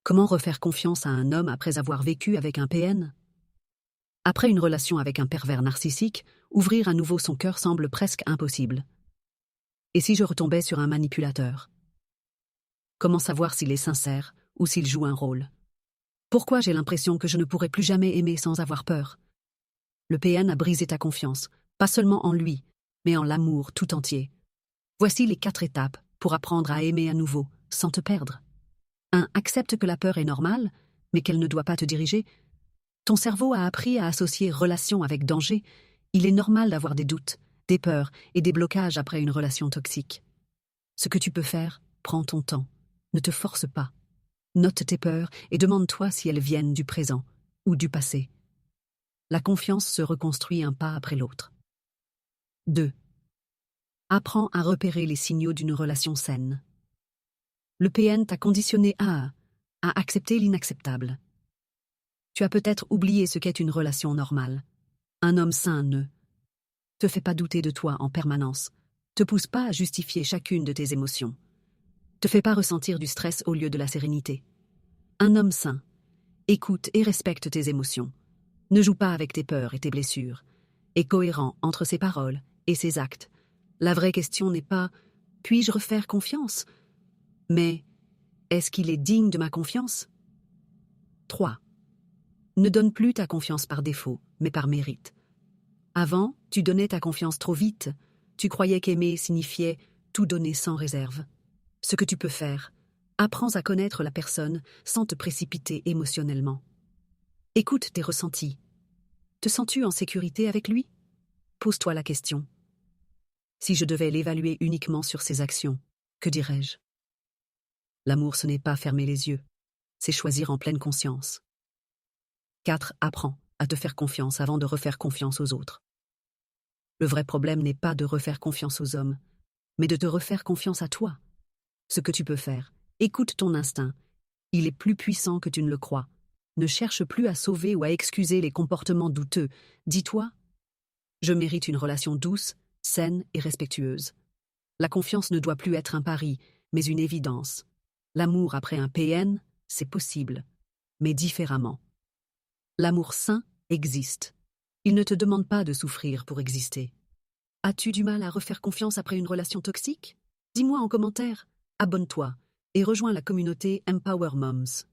Comment refaire confiance à un homme après avoir vécu avec un PN? Après une relation avec un pervers narcissique, ouvrir à nouveau son cœur semble presque impossible. Et si je retombais sur un manipulateur? Comment savoir s'il est sincère ou s'il joue un rôle? Pourquoi j'ai l'impression que je ne pourrai plus jamais aimer sans avoir peur? Le PN a brisé ta confiance, pas seulement en lui, mais en l'amour tout entier. Voici les 4 étapes pour apprendre à aimer à nouveau, sans te perdre. 1. Accepte que la peur est normale, mais qu'elle ne doit pas te diriger. Ton cerveau a appris à associer relation avec danger. Il est normal d'avoir des doutes, des peurs et des blocages après une relation toxique. Ce que tu peux faire, prends ton temps. Ne te force pas. Note tes peurs et demande-toi si elles viennent du présent ou du passé. La confiance se reconstruit un pas après l'autre. 2. Apprends à repérer les signaux d'une relation saine. Le PN t'a conditionné à accepter l'inacceptable. Tu as peut-être oublié ce qu'est une relation normale. Un homme sain ne te fait pas douter de toi en permanence, te pousse pas à justifier chacune de tes émotions, te fait pas ressentir du stress au lieu de la sérénité. Un homme sain écoute et respecte tes émotions, ne joue pas avec tes peurs et tes blessures, est cohérent entre ses paroles et ses actes. La vraie question n'est pas « puis-je refaire confiance ?» mais « est-ce qu'il est digne de ma confiance ?» 3. Ne donne plus ta confiance par défaut, mais par mérite. Avant, tu donnais ta confiance trop vite. Tu croyais qu'aimer signifiait tout donner sans réserve. Ce que tu peux faire, apprends à connaître la personne sans te précipiter émotionnellement. Écoute tes ressentis. Te sens-tu en sécurité avec lui? Pose-toi la question. Si je devais l'évaluer uniquement sur ses actions, que dirais-je? L'amour, ce n'est pas fermer les yeux, c'est choisir en pleine conscience. 4. Apprends à te faire confiance avant de refaire confiance aux autres. Le vrai problème n'est pas de refaire confiance aux hommes, mais de te refaire confiance à toi. Ce que tu peux faire, écoute ton instinct. Il est plus puissant que tu ne le crois. Ne cherche plus à sauver ou à excuser les comportements douteux. Dis-toi, je mérite une relation douce, saine et respectueuse. La confiance ne doit plus être un pari, mais une évidence. L'amour après un PN, c'est possible, mais différemment. L'amour sain existe. Il ne te demande pas de souffrir pour exister. As-tu du mal à refaire confiance après une relation toxique? Dis-moi en commentaire. Abonne-toi et rejoins la communauté Empower Moms.